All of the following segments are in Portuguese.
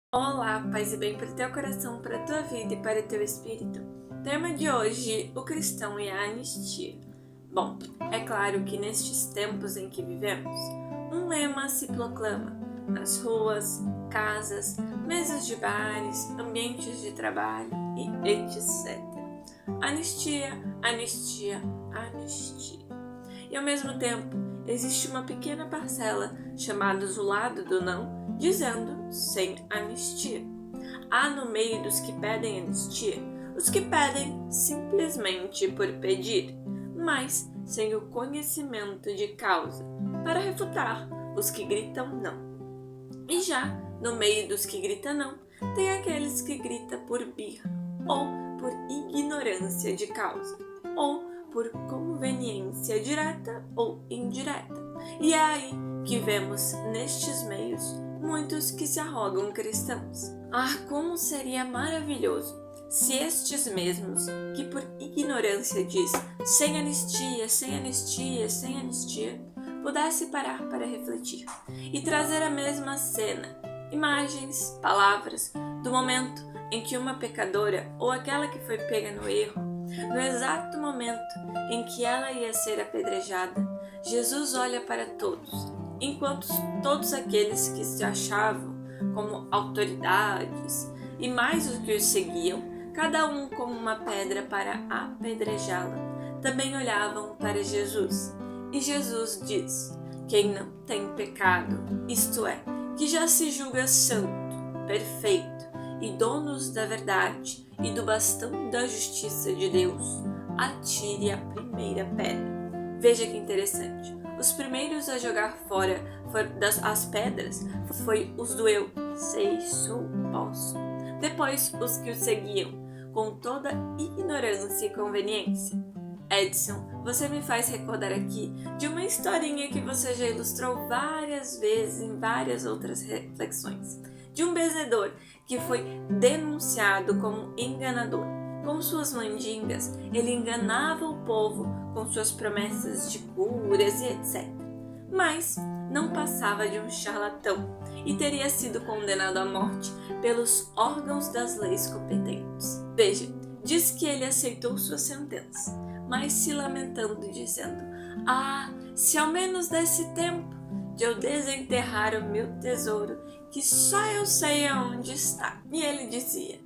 Olá, paz e bem para o teu coração, para a tua vida e para o teu espírito. Tema de hoje, o cristão e a anistia. Bom, é claro que nestes tempos em que vivemos, um lema se proclama nas ruas, casas, mesas de bares, ambientes de trabalho e etc. Anistia, anistia, anistia. E ao mesmo tempo, existe uma pequena parcela chamada o lado do não, dizendo sem anistia. Há no meio dos que pedem anistia os que pedem simplesmente por pedir, mas sem o conhecimento de causa, para refutar os que gritam não. E já no meio dos que gritam não, tem aqueles que gritam por birra, ou por ignorância de causa, ou por conveniência direta ou indireta. E é aí que vemos nestes meios muitos que se arrogam cristãos. Como seria maravilhoso se estes mesmos que por ignorância diz sem anistia, sem anistia, sem anistia, pudesse parar para refletir e trazer a mesma cena, imagens, palavras do momento em que uma pecadora ou aquela que foi pega no erro, no exato momento em que ela ia ser apedrejada, Jesus olha para todos, enquanto todos aqueles que se achavam como autoridades e mais os que os seguiam, cada um como uma pedra para apedrejá-la, também olhavam para Jesus. E Jesus diz: quem não tem pecado, isto é, que já se julga santo, perfeito e donos da verdade e do bastão da justiça de Deus, atire a primeira pedra. Veja que interessante. Os primeiros a jogar fora as pedras foi os do eu, sei, sou, posso. Depois os que o seguiam, com toda ignorância e conveniência. Edson, você me faz recordar aqui de uma historinha que você já ilustrou várias vezes em várias outras reflexões. De um benzedor que foi denunciado como enganador. Com suas mandingas, ele enganava o povo com suas promessas de curas e etc. Mas não passava de um charlatão e teria sido condenado à morte pelos órgãos das leis competentes. Veja, diz que ele aceitou sua sentença, mas se lamentando, dizendo: se ao menos desse tempo de eu desenterrar o meu tesouro, que só eu sei aonde está. E ele dizia: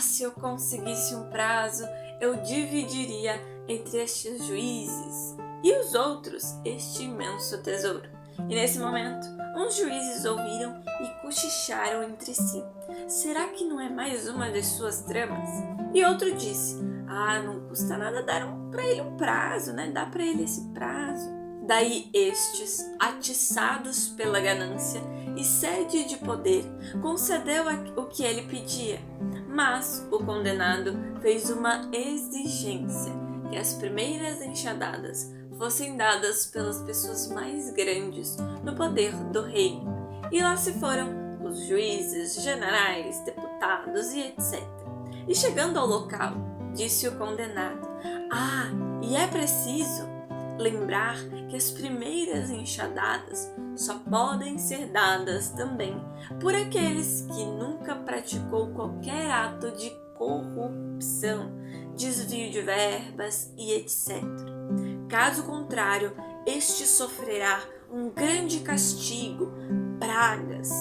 se eu conseguisse um prazo, eu dividiria entre estes juízes e os outros este imenso tesouro. E nesse momento, uns juízes ouviram e cochicharam entre si: será que não é mais uma de suas tramas? E outro disse: não custa nada dar para ele um prazo, né? Dá para ele esse prazo. Daí estes, atiçados pela ganância e sede de poder, concedeu o que ele pedia. Mas o condenado fez uma exigência, que as primeiras enxadadas fossem dadas pelas pessoas mais grandes no poder do reino. E lá se foram os juízes, generais, deputados e etc. E chegando ao local, disse o condenado: e é preciso lembrar que as primeiras enxadadas só podem ser dadas também por aqueles que nunca praticou qualquer ato de corrupção, desvio de verbas e etc. Caso contrário, este sofrerá um grande castigo, pragas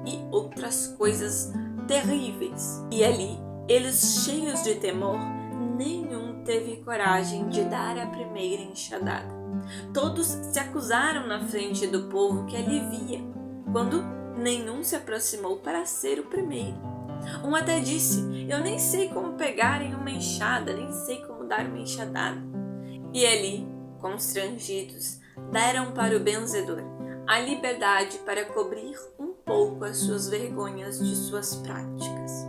e outras coisas terríveis. E ali, eles cheios de temor, nenhum teve coragem de dar a primeira enxadada. Todos se acusaram na frente do povo que ali via, quando nenhum se aproximou para ser o primeiro. Um até disse: eu nem sei como pegarem uma enxada, nem sei como dar uma enxadada. E ali, constrangidos, deram para o benzedor a liberdade para cobrir um pouco as suas vergonhas de suas práticas.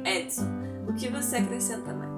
Edson, o que você acrescenta mais?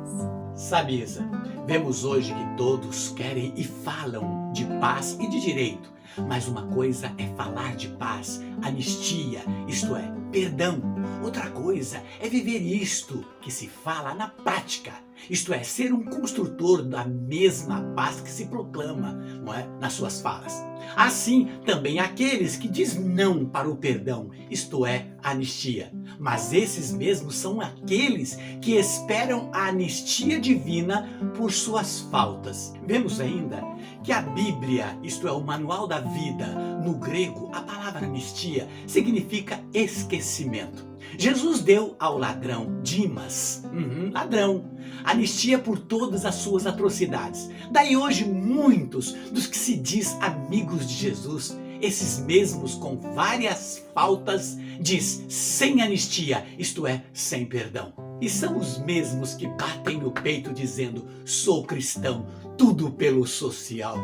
Sabe, Isa, vemos hoje que todos querem e falam de paz e de direito, mas uma coisa é falar de paz, anistia, isto é, perdão. Outra coisa é viver isto que se fala na prática, isto é, ser um construtor da mesma paz que se proclama, não é, nas suas falas. Assim, também aqueles que diz não para o perdão, isto é, anistia. mas esses mesmos são aqueles que esperam a anistia divina por suas faltas. Vemos ainda que a Bíblia, isto é, o manual da vida, no grego, a palavra anistia significa esquecimento. Jesus deu ao ladrão Dimas, ladrão, anistia por todas as suas atrocidades. Daí hoje muitos dos que se diz amigos de Jesus, esses mesmos com várias faltas, diz sem anistia, isto é, sem perdão. E são os mesmos que batem no peito dizendo, sou cristão, tudo pelo social.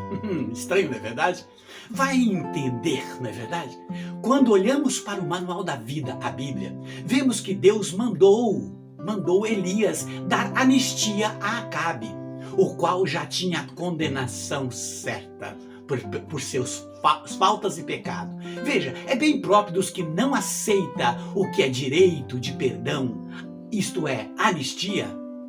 Estranho, não é verdade? Vai entender, não é verdade? Quando olhamos para o manual da vida, a Bíblia, vemos que Deus mandou Elias dar anistia a Acabe, o qual já tinha a condenação certa por seus faltas e pecado. Veja, é bem próprio dos que não aceitam o que é direito de perdão, isto é, anistia,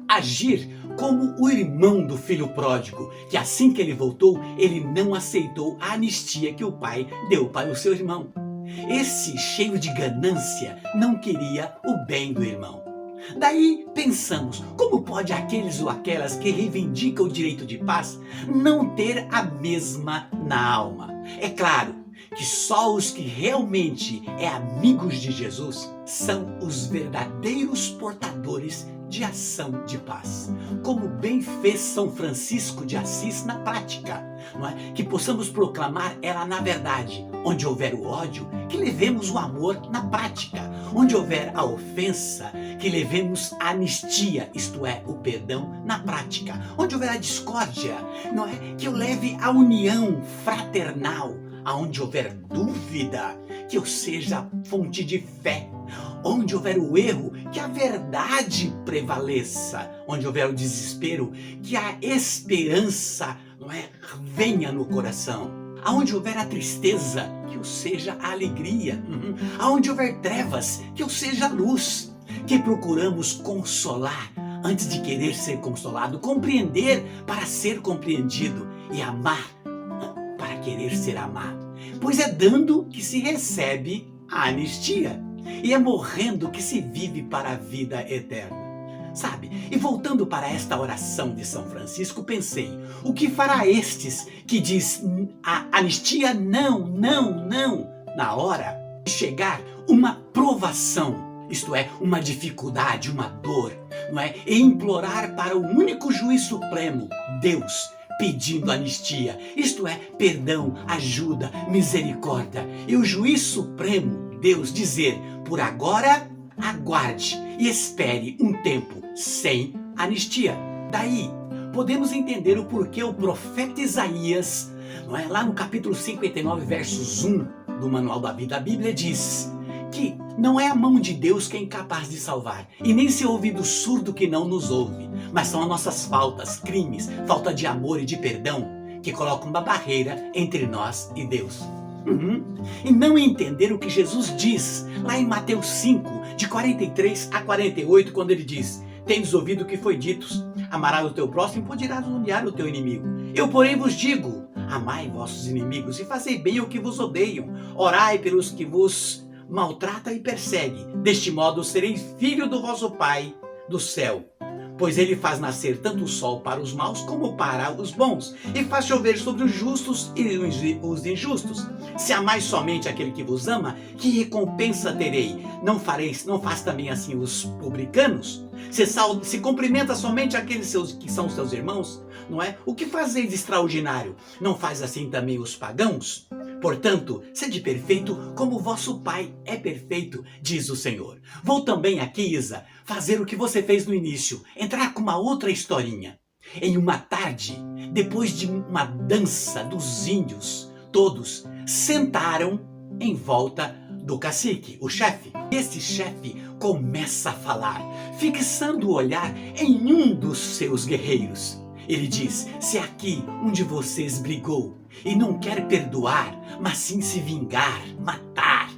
agir como o irmão do filho pródigo, que assim que ele voltou, ele não aceitou a anistia que o pai deu para o seu irmão. Esse, cheio de ganância, não queria o bem do irmão. Daí pensamos, como pode aqueles ou aquelas que reivindicam o direito de paz não ter a mesma na alma? É claro que só os que realmente é amigos de Jesus são os verdadeiros portadores de ação de paz. Como bem fez São Francisco de Assis na prática, não é? Que possamos proclamar ela na verdade. Onde houver o ódio, que levemos o amor na prática. Onde houver a ofensa, que levemos a anistia, isto é, o perdão na prática. Onde houver a discórdia, não é? Que eu leve a união fraternal. Aonde houver dúvida, que eu seja fonte de fé. Onde houver o erro, que a verdade prevaleça. Onde houver o desespero, que a esperança, não é, venha no coração. Aonde houver a tristeza, que eu seja a alegria. Aonde houver trevas, que eu seja a luz. Que procuramos consolar antes de querer ser consolado, compreender para ser compreendido e amar para querer ser amado. Pois é dando que se recebe a anistia. E é morrendo que se vive para a vida eterna. Sabe? E voltando para esta oração de São Francisco, pensei, o que fará estes que diz a anistia não, na hora de chegar uma provação, isto é, uma dificuldade, uma dor, não é? E implorar para o único juiz supremo, Deus, pedindo anistia, isto é, perdão, ajuda, misericórdia. E o juiz supremo, Deus, dizer, por agora, aguarde e espere um tempo sem anistia. Daí, podemos entender o porquê o profeta Isaías, não é? Lá no capítulo 59, versos 1 do Manual da Vida, a Bíblia diz que não é a mão de Deus que é incapaz de salvar, e nem seu ouvido surdo que não nos ouve, mas são as nossas faltas, crimes, falta de amor e de perdão, que colocam uma barreira entre nós e Deus. E não entender o que Jesus diz lá em Mateus 5, de 43 a 48, quando ele diz, tendes ouvido o que foi dito, amarás o teu próximo e poderás odiar o teu inimigo. Eu, porém, vos digo, amai vossos inimigos e fazei bem ao que vos odeiam, orai pelos que vos maltrata e persegue. Deste modo sereis filho do vosso Pai do céu. Pois ele faz nascer tanto o sol para os maus como para os bons, e faz chover sobre os justos e os injustos. Se amais somente aquele que vos ama, que recompensa terei? Não faz também assim os publicanos? Se cumprimenta somente aqueles que são seus irmãos, não é? O que fazeis de extraordinário? Não faz assim também os pagãos? Portanto, sede perfeito como vosso Pai é perfeito, diz o Senhor. Vou também aqui, Isa, fazer o que você fez no início, entrar com uma outra historinha. Em uma tarde, depois de uma dança dos índios, todos sentaram em volta do cacique, o chefe. Esse chefe começa a falar, fixando o olhar em um dos seus guerreiros. Ele diz, se aqui um de vocês brigou e não quer perdoar, mas sim se vingar, matar,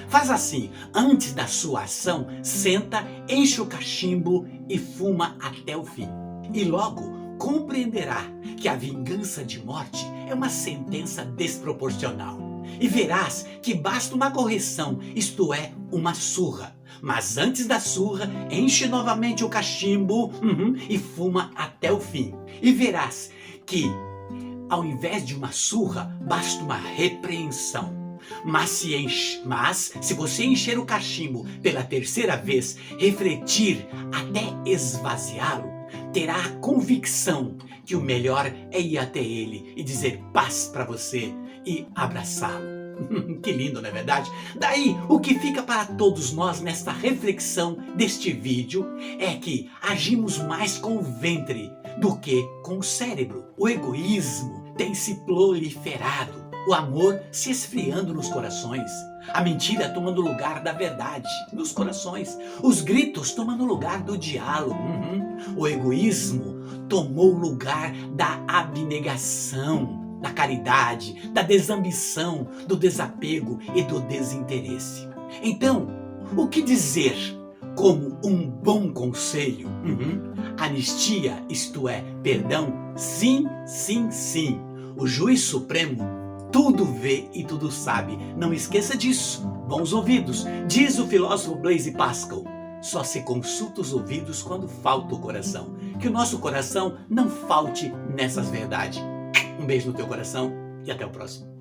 faz assim, antes da sua ação, senta, enche o cachimbo e fuma até o fim. E logo compreenderá que a vingança de morte é uma sentença desproporcional. E verás que basta uma correção, isto é, uma surra, Mas antes da surra, enche novamente o cachimbo e fuma até o fim. E verás que, ao invés de uma surra, basta uma repreensão. Mas se você encher o cachimbo pela terceira vez, refletir até esvaziá-lo, terá a convicção que o melhor é ir até ele e dizer paz para você e abraçá-lo. Que lindo, não é verdade? Daí, o que fica para todos nós nesta reflexão deste vídeo é que agimos mais com o ventre do que com o cérebro. O egoísmo tem se proliferado, o amor se esfriando nos corações, a mentira tomando lugar da verdade nos corações, os gritos tomando lugar do diálogo. O egoísmo tomou o lugar da abnegação, da caridade, da desambição, do desapego e do desinteresse. Então, o que dizer como um bom conselho? Anistia, isto é, perdão, sim, sim, sim. O juiz supremo tudo vê e tudo sabe. Não esqueça disso. Bons ouvidos. Diz o filósofo Blaise Pascal. Só se consulta os ouvidos quando falta o coração. Que o nosso coração não falte nessas verdades. Um beijo no teu coração e até o próximo.